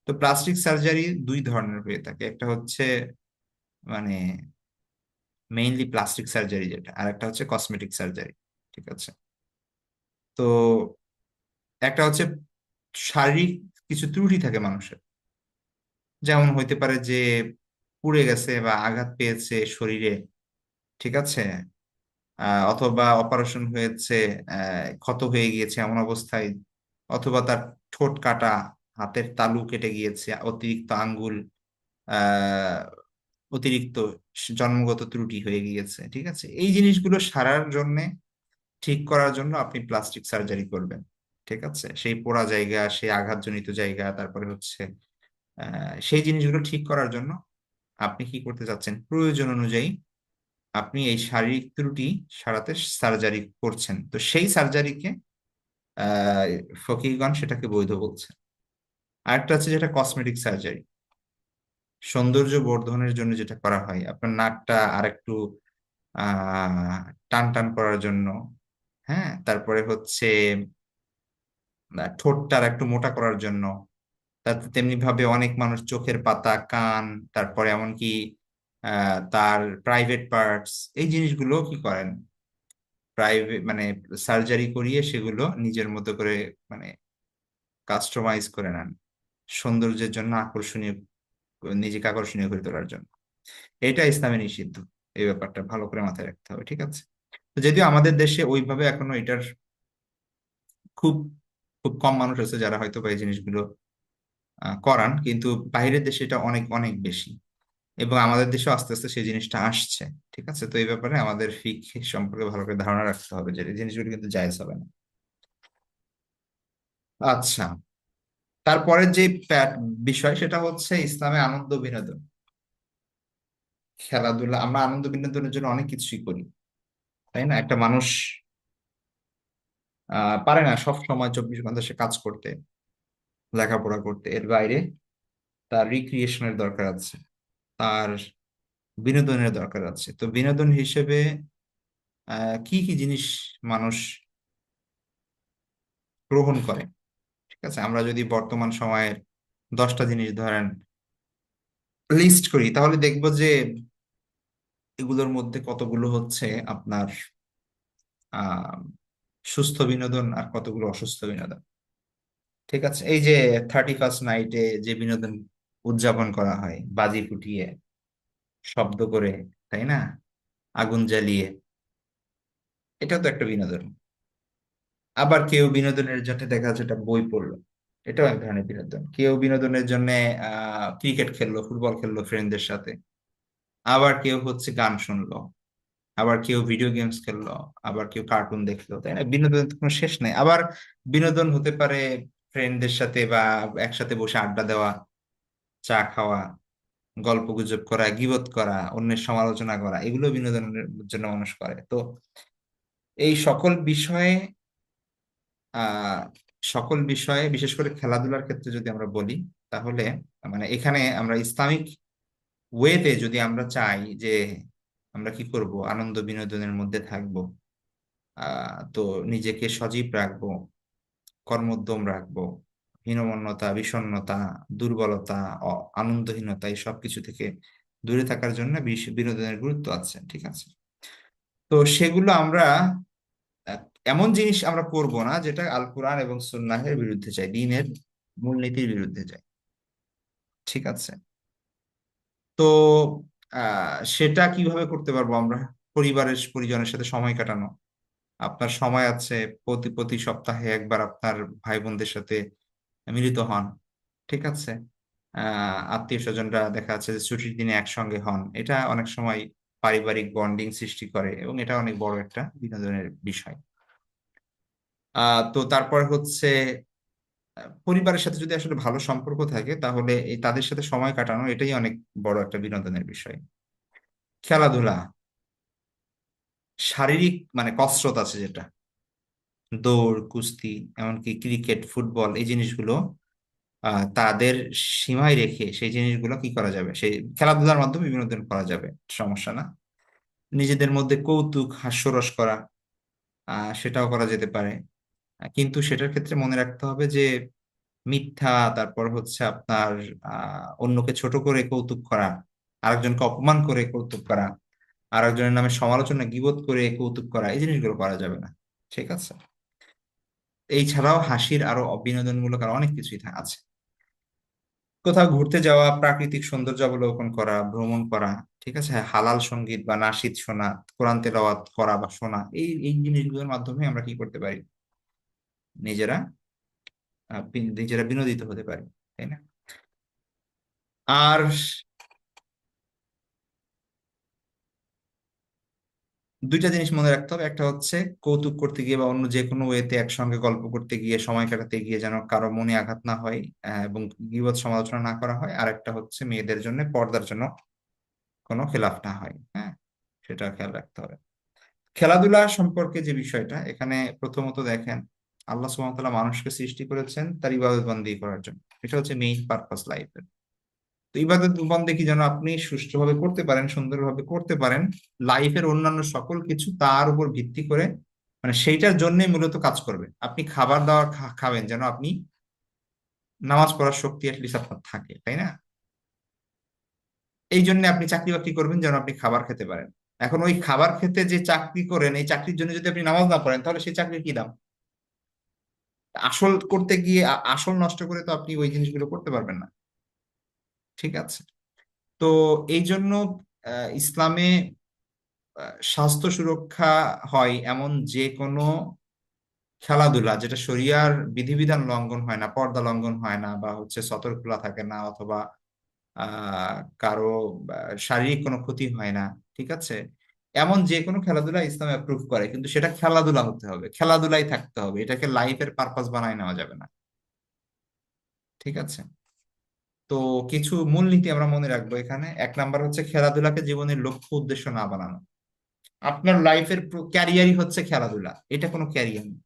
তো প্লাস্টিক সার্জারি দুই ধরনের হয়ে থাকে, একটা হচ্ছে মানে মেইনলি প্লাস্টিক সার্জারি যেটা, আর একটা হচ্ছে কসমেটিক সার্জারি। ঠিক আছে, তো একটা হচ্ছে শারীরিক কিছু ত্রুটি থাকে মানুষের, যেমন হইতে পারে যে পুড়ে গেছে বা আঘাত পেয়েছে শরীরে, ঠিক আছে, অথবা অপারেশন হয়েছে, ক্ষত হয়ে গিয়েছে এমন অবস্থায়, অথবা তার ঠোঁট কাটা, হাতের তালু কেটে গিয়েছে, অতিরিক্ত আঙ্গুল, আহ অতিরিক্ত জন্মগত ত্রুটি হয়ে গিয়েছে। ঠিক আছে, এই জিনিসগুলো সারার জন্য, ঠিক করার জন্য আপনি প্লাস্টিক সার্জারি করবেন। ঠিক আছে, সেই পোড়া জায়গা, সেই আঘাতজনিত জায়গা, তারপরে হচ্ছে সেই জিনিসগুলো ঠিক করার জন্য আপনি কি করতে চাচ্ছেন, প্রয়োজন অনুযায়ী আপনি এই শারীরিক ত্রুটি সারাতে সার্জারি করছেন, তো সেই সার্জারিকে আহ ফকিহগণ সেটাকে বৈধ বলছেন। আরেকটা আছে যেটা কসমেটিক সার্জারি, সৌন্দর্য বর্ধনের জন্য যেটা করা হয়, আপনার নাকটা আরেকটু আহ টান টান করার জন্য। হ্যাঁ, তারপরে হচ্ছে ঠোঁটটা আর একটু মোটা করার জন্য। তাতে তেমনি ভাবে অনেক মানুষ চোখের পাতা, কান, তারপরে এমনকি তার প্রাইভেট পার্টস, এই জিনিসগুলো কি করেন, প্রাইভেট মানে সার্জারি করিয়ে সেগুলো নিজের মতো করে মানে কাস্টমাইজ করে নেন, সৌন্দর্যের জন্য আকর্ষণীয়, নিজেকে আকর্ষণীয় করে তোলার জন্য। এটা ইসলামে নিষিদ্ধ। এই ব্যাপারটা ভালো করে মাথায় রাখতে হবে, ঠিক আছে। তো যদিও আমাদের দেশে ওইভাবে এখনো এটার খুব খুব কম মানুষ আছে যারা হয়তো বা এই জিনিসগুলো করান, কিন্তু বাইরের দেশে এটা অনেক অনেক বেশি, এবং আমাদের দেশে আস্তে আস্তে সেই জিনিসটা আসছে। ঠিক আছে, তো এই ব্যাপারে আমাদের ফিক সম্পর্কে ভালো করে ধারণা রাখতে হবে যে এই জিনিসগুলো কিন্তু জায়েজ হবে না। আচ্ছা, তারপরে যে বিষয় সেটা হচ্ছে ইসলামে আনন্দ বিনোদন, খেলাধুলা। আমরা আনন্দ বিনোদনের জন্য অনেক কিছুই করি, তাই না? একটা মানুষ পারে না সব সময় 24 ঘন্টা সে কাজ করতে, লেখাপড়া করতে, এর বাইরে তার রিক্রিয়েশনের দরকার আছে, তার বিনোদনের দরকার আছে। তো বিনোদন হিসেবে কি কি জিনিস মানুষ গ্রহণ করে? ঠিক আছে, আমরা যদি বর্তমান সময়ের 10টা জিনিস ধরেন লিস্ট করি, তাহলে দেখবো যে এগুলোর মধ্যে কতগুলো হচ্ছে আপনার আহ সুস্থ বিনোদন আর কতগুলো অসুস্থ বিনোদন। ঠিক আছে, এই যে 31st নাইটে যে বিনোদন উদযাপন করা হয় বাজি ফুটিয়ে, শব্দ করে, তাই না, আগুন জ্বালিয়ে, এটাও তো একটা বিনোদন। আবার কেউ বিনোদনের জন্য দেখা যাচ্ছে একটা বই পড়লো, এটাও এক ধরনের বিনোদন। কেউ বিনোদনের জন্য ক্রিকেট খেললো, ফুটবল খেললো ফ্রেন্ডদের সাথে। আবার কেউ হচ্ছে গান শুনলো, আবার কেউ ভিডিও গেমস খেললো, আবার কেউ কার্টুন দেখলো, তাই না? বিনোদনের তো কোনো শেষ নাই। আবার বিনোদন হতে পারে ফ্রেন্ডদের সাথে বা একসাথে বসে আড্ডা দেওয়া, চা খাওয়া, গল্প গুজব করা, গীবত করা, অন্যের সমালোচনা করা, এগুলো বিনোদনের জন্য মানুষ করে। তো এই আহ সকল বিষয়ে, বিশেষ করে খেলাধুলার ক্ষেত্রে যদি আমরা বলি, তাহলে মানে এখানে আমরা ইসলামিক ওয়েতে যদি আমরা চাই যে আমরা কি করব, আনন্দ বিনোদনের মধ্যে থাকবো, তো নিজেকে সজীব রাখবো, কর্মোদ্যম রাখবো, হীনমন্যতা, বিষণ্ণতা, দুর্বলতা, আনন্দহীনতা, এই সব কিছু থেকে দূরে থাকার জন্য বিনোদনের গুরুত্ব আছে, ঠিক আছে? তো সেগুলো আমরা আহ, এমন জিনিস আমরা করব না যেটা আল কোরআন এবং সুন্নাহের বিরুদ্ধে যায়, দ্বীনের মূলনীতির বিরুদ্ধে যায়, ঠিক আছে? তো সেটা কিভাবে করতে পারবো আমরা? পরিবারের পরিজনের সাথে সময় কাটানো, আপনার সময় আছে প্রতি প্রতি সপ্তাহে একবার আপনার ভাই বোনদের সাথে মিলিত হন, ঠিক আছে? আত্মীয় স্বজনরা দেখা যাচ্ছে যে ছুটির দিনে একসঙ্গে হন, এটা অনেক সময় পারিবারিক বন্ডিং সৃষ্টি করে এবং এটা অনেক বড় একটা বিনোদনের বিষয়। তো তারপর হচ্ছে পরিবারের সাথে যদি আসলে ভালো সম্পর্ক থাকে, তাহলে এই তাদের সাথে সময় কাটানো এটাই অনেক বড় একটা বিনোদনের বিষয়। খেলাধুলা, শারীরিক মানে কসরত আছে যেটা, দৌড়, কুস্তি, এমনকি ক্রিকেট, ফুটবল, এই জিনিসগুলো তাদের সীমায় রেখে সেই জিনিসগুলো কি করা যাবে, সেই খেলাধুলার মাধ্যমে বিনোদন করা যাবে, সমস্যা না। নিজেদের মধ্যে কৌতুক হাস্যরস করা, সেটাও করা যেতে পারে। কিন্তু সেটার ক্ষেত্রে মনে রাখতে হবে যে মিথ্যা, তারপর হচ্ছে আপনার অন্যকে ছোট করে কৌতুক করা, আরেকজনকে অপমান করে কৌতুক করা, আরেকজনের নামে সমালোচনা গীবত করে কৌতুক করা, এই জিনিসগুলো করা যাবে না, ঠিক আছে? এই ছাড়াও হাসির আরো বিনোদনমূলক আর অনেক কিছুই আছে। কোথাও ঘুরতে যাওয়া, প্রাকৃতিক সৌন্দর্য অবলোকন করা, ভ্রমণ করা, ঠিক আছে, হ্যাঁ, হালাল সঙ্গীত বা নাশিদ শোনা, কোরআন তেলাওয়াত করা বা শোনা, এই এই জিনিসগুলোর মাধ্যমে আমরা কি করতে পারি, নিজেরা নিজেরা বিনোদিত হতে পারি, তাই না? আর দুইটা জিনিস মনে রাখতে হবে, একটা হচ্ছে কৌতুক করতে গিয়ে বা অন্য যে কোনো ওয়েতে একসঙ্গে গল্প করতে গিয়ে, সময় কাটাতে গিয়ে যেন কারো মনে আঘাত না হয়, এবং গীবত সমালোচনা না করা হয়। আর একটা হচ্ছে মেয়েদের জন্য পর্দার জন্য কোনো খেলাফ না হয়, হ্যাঁ, সেটা খেয়াল রাখতে হবে। খেলাধুলা সম্পর্কে যে বিষয়টা, এখানে প্রথমত দেখেন, আল্লাহ সুবহানাহু ওয়া তাআলা মানুষকে সৃষ্টি করেছেন তার ইবাদত বন্দেগী করার জন্য, এটা হচ্ছে মেইন পারপাস লাইফের। তো ইবাদত বন্দেগী যেন আপনি সুষ্ঠুভাবে করতে পারেন, সুন্দরভাবে করতে পারেন, লাইফের অন্যান্য সকল কিছু তার উপর ভিত্তি করে, মানে সেইটার জন্যই মূলত কাজ করবে। আপনি খাবার দাবার খাবেন যেন আপনি নামাজ পড়ার শক্তি অ্যাটলিস্ট আপনার থাকে, তাই না? এই জন্য আপনি চাকরি বাকরি করবেন যেন আপনি খাবার খেতে পারেন। এখন ওই খাবার খেতে যে চাকরি করেন, এই চাকরির জন্য যদি আপনি নামাজ না পড়েন, তাহলে সেই চাকরির কি দাম? আসল করতে গিয়ে আসল নষ্ট করে তো আপনি ওই জিনিসগুলো করতে পারবেন না, ঠিক আছে? তো এই জন্য ইসলামে স্বাস্থ্য সুরক্ষা হয় এমন যে কোনো খেলাধুলা যেটা শরিয়ার বিধিবিধান লঙ্ঘন হয় না, পর্দা লঙ্ঘন হয় না, বা হচ্ছে সতর খোলা থাকে না, অথবা কারো শারীরিক কোনো ক্ষতি হয় না, ঠিক আছে, এমন যে কোনো খেলাধুলা ইসলাম অ্যাপ্রুভ করে, কিন্তু সেটা খেলাধুলা হতে হবে, খেলাধুলাই থাকতে হবে, এটাকে লাইফের পারপাস বানায় নেওয়া যাবে না, ঠিক আছে? তো কিছু মূলনীতি আমরা মনে রাখবো এখানে। এক নাম্বার হচ্ছে খেলাধুলাকে জীবনের লক্ষ্য উদ্দেশ্য না বানানো। আপনার লাইফের ক্যারিয়ারই হচ্ছে খেলাধুলা, এটা কোনো ক্যারিয়ার না।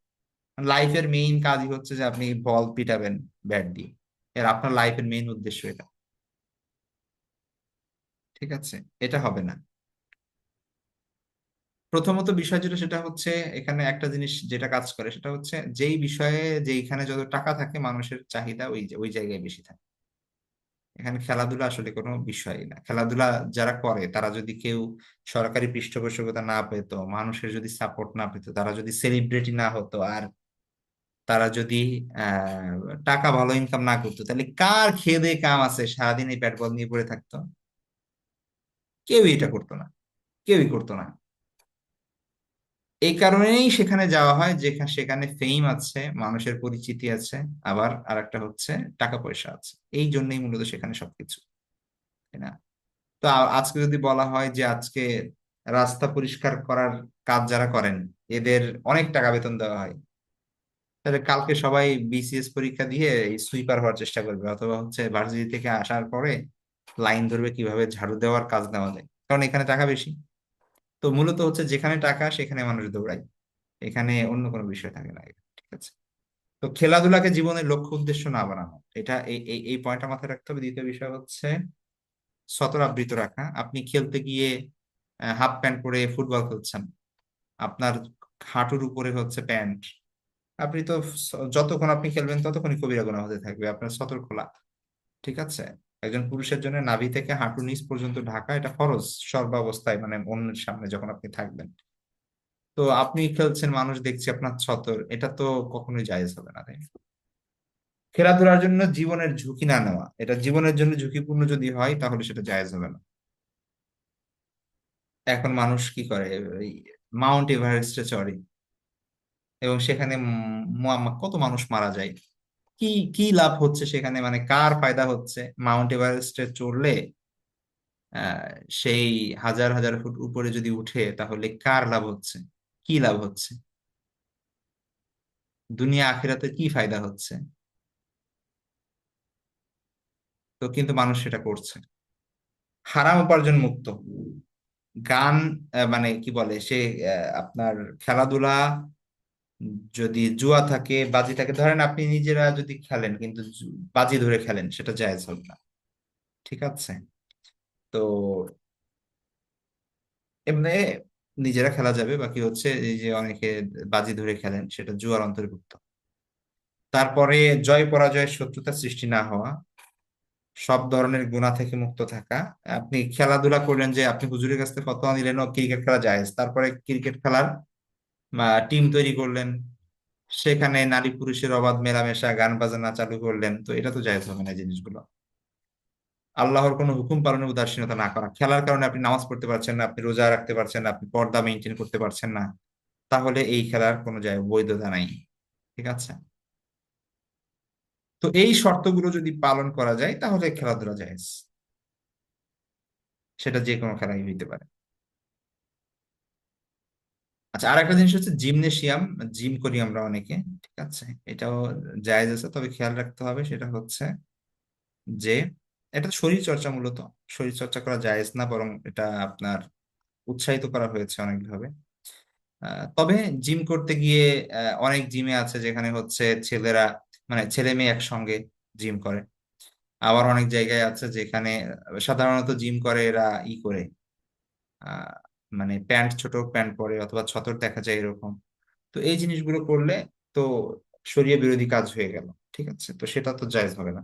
লাইফের মেইন কাজই হচ্ছে যে আপনি বল পিটাবেন ব্যাট দিয়ে, এর আপনার লাইফের মেইন উদ্দেশ্য এটা, ঠিক আছে? এটা হবে না। প্রথমত বিষয় যেটা, সেটা হচ্ছে এখানে একটা জিনিস যেটা কাজ করে, সেটা হচ্ছে যেই বিষয়ে, যেইখানে যত টাকা থাকে মানুষের চাহিদা ওই ওই জায়গায় বেশি থাকে। এখানে খেলাধুলা আসলে কোনো বিষয় না। খেলাধুলা যারা করে তারা যদি কেউ সরকারি পৃষ্ঠপোষকতা না পেত, মানুষের যদি সাপোর্ট না পেত, তারা যদি সেলিব্রিটি না হতো, আর তারা যদি টাকা ভালো ইনকাম না করতো, তাহলে কার খেয়ে দেয়ে কাম আছে সারাদিন এই ব্যাট বল নিয়ে পড়ে থাকতো? কেউই এটা করতো না, কেউই করতো না। এই কারণেই সেখানে যাওয়া হয়, যেখানে সেখানে ফেম আছে, মানুষের পরিচিতি আছে, আবার আরেকটা হচ্ছে টাকা পয়সা আছে। এই জন্যই মূলত সেখানে সবকিছু, তাই না? তো আজকে যদি বলা হয় যে আজকে রাস্তা পরিষ্কার করার কাজ যারা করেন এদের অনেক টাকা বেতন দেওয়া হয়, তাহলে কালকে সবাই বিসিএস পরীক্ষা দিয়ে সুইপার হওয়ার চেষ্টা করবে, অথবা হচ্ছে ভার্সিটি থেকে আসার পরে লাইন ধরবে কিভাবে ঝাড়ু দেওয়ার কাজ নেওয়া যায়, কারণ এখানে টাকা বেশি। তো মূলত হচ্ছে যেখানে টাকা সেখানে মানুষ দৌড়ায়, এখানে অন্য কোনো বিষয় থাকে না। ঠিক আছে। তো খেলাধুলাকে জীবনের লক্ষ্য উদ্দেশ্য না বানানো, এটা এই পয়েন্টটা মাথায় রাখতে হবে। দ্বিতীয় বিষয় হচ্ছে সতর আবৃত রাখা। আপনি খেলতে গিয়ে হাফ প্যান্ট পরে ফুটবল খেলছেন, আপনার হাঁটুর উপরে হচ্ছে প্যান্ট, আপনি তো যতক্ষণ আপনি খেলবেন ততক্ষণই কবিরা গুনাহ হতে থাকবে, আপনার সতর খোলা। ঠিক আছে। একজন পুরুষের জন্য নাভি থেকে হাঁটু নিচ পর্যন্ত ঢাকা এটা ফরজ, সর্বাবস্থায়, মানে অন্যের সামনে যখন আপনি থাকবেন। তো আপনি খেলছেন, মানুষ দেখছে আপনার সতর, এটা তো কখনোই জায়েজ হবে না, তাই না? খেলাধুলার জন্য জীবনের ঝুঁকি না নেওয়া, এটা জীবনের জন্য ঝুঁকিপূর্ণ যদি হয় তাহলে সেটা জায়েজ হবে না। এখন মানুষ কি করে, এই মাউন্ট এভারেস্টে চড়ে, এবং সেখানে কত মানুষ মারা যায়। কি কি লাভ হচ্ছে সেখানে, মানে কার ফায়দা হচ্ছে মাউন্ট এভারেস্টে চড়লে? আহ সেই হাজার হাজার ফুট উপরে যদি উঠে তাহলে কার লাভ হচ্ছে, কি লাভ হচ্ছে, দুনিয়া আখিরাতে কি ফায়দা হচ্ছে? তো কিন্তু মানুষ সেটা করছে, হারাম উপার্জন মুক্ত। গান, মানে কি বলে সে, আপনার খেলাধুলা, যদি জুয়া থাকে, বাজি থাকে, ধরেন আপনি নিজেরা যদি খেলেন কিন্তু বাজি ধরে খেলেন, সেটা জায়েজ হবে না। ঠিক আছে। তো এমনি নিজেরা খেলা যাবে, বাকি হচ্ছে এই যে অনেকে বাজি ধরে খেলেন, সেটা জুয়ার অন্তর্ভুক্ত। তারপরে জয় পরাজয়ের শত্রুতা সৃষ্টি না হওয়া, সব ধরনের গুনাহ থেকে মুক্ত থাকা। আপনি খেলাধুলা করলেন, যে আপনি হুজুরের কাছ থেকে ফতোয়া নিলেন ও ক্রিকেট খেলা জায়েজ, তারপরে ক্রিকেট খেলার টিম তৈরি করলেন, সেখানে নারী পুরুষের অবাধ মেলামেশা, গান বাজনা চালু করলেন, তো এটা তো জায়েজ হবে না এই জিনিসগুলো। আল্লাহর কোনো হুকুম পালনের উদাসীনতা না করা, খেলার কারণে আপনি নামাজ পড়তে পারছেন না, আপনি রোজা রাখতে পারছেন না, আপনি পর্দা মেনটেন করতে পারছেন না, তাহলে এই খেলার কোনো বৈধতা নাই। ঠিক আছে। তো এই শর্তগুলো যদি পালন করা যায় তাহলে খেলাধুলা জায়েজ, সেটা যে কোনো খেলাই হইতে পারে। আচ্ছা, আর একটা জিনিস হচ্ছে জিমনেশিয়াম, জিম করি আমরা অনেকে। ঠিক আছে। এটাও জায়েজ আছে, তবে খেয়াল রাখতে হবে, সেটা হচ্ছে যে এটা শরীর চর্চা মূলত, শরীর চর্চা করা জায়েজ না, বরং এটা আপনার উৎসাহিত করা হয়েছে অনেকভাবে। তবে জিম করতে গিয়ে অনেক জিমে আছে যেখানে হচ্ছে ছেলেরা, মানে ছেলে মেয়ে একসঙ্গে জিম করে। আবার অনেক জায়গায় আছে যেখানে সাধারণত জিম করে এরা ই করে, আহ মানে প্যান্ট, ছোট প্যান্ট পরে অথবা ছতর দেখা যায় এরকম। তো এই জিনিসগুলো করলে তো শরীয় বিরোধী কাজ হয়ে গেল। ঠিক আছে, তো সেটা তো জায়েজ হবে না।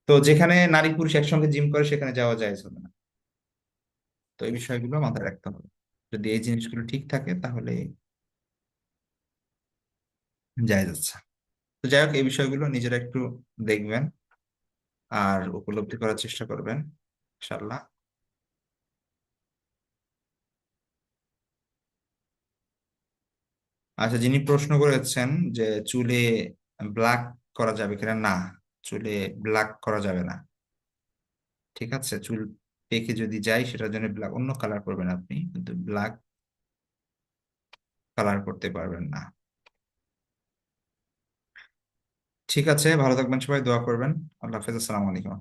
তো যেখানে নারী পুরুষ একসঙ্গে জিম করে সেখানে যাওয়া জায়েজ হবে না। তো এই বিষয়গুলো মাথায় রাখতে হবে। যদি এই জিনিসগুলো ঠিক থাকে তাহলে জায়েজ আছে। তো যাই হোক, এই বিষয়গুলো নিজেরা একটু দেখবেন আর উপলব্ধি করার চেষ্টা করবেন, ইনশাল্লাহ। আচ্ছা, যিনি প্রশ্ন করেছেন যে চুলে ব্ল্যাক করা যাবে কিনা, না, চুলে ব্ল্যাক করা যাবে না। ঠিক আছে। চুল পেকে যদি যায় সেটার জন্য ব্ল্যাক, অন্য কালার করবেন আপনি, কিন্তু ব্ল্যাক কালার করতে পারবেন না। ঠিক আছে, ভালো থাকবেন সবাই, দোয়া করবেন। আল্লাহ হাফেজ, আসসালামু আলাইকুম।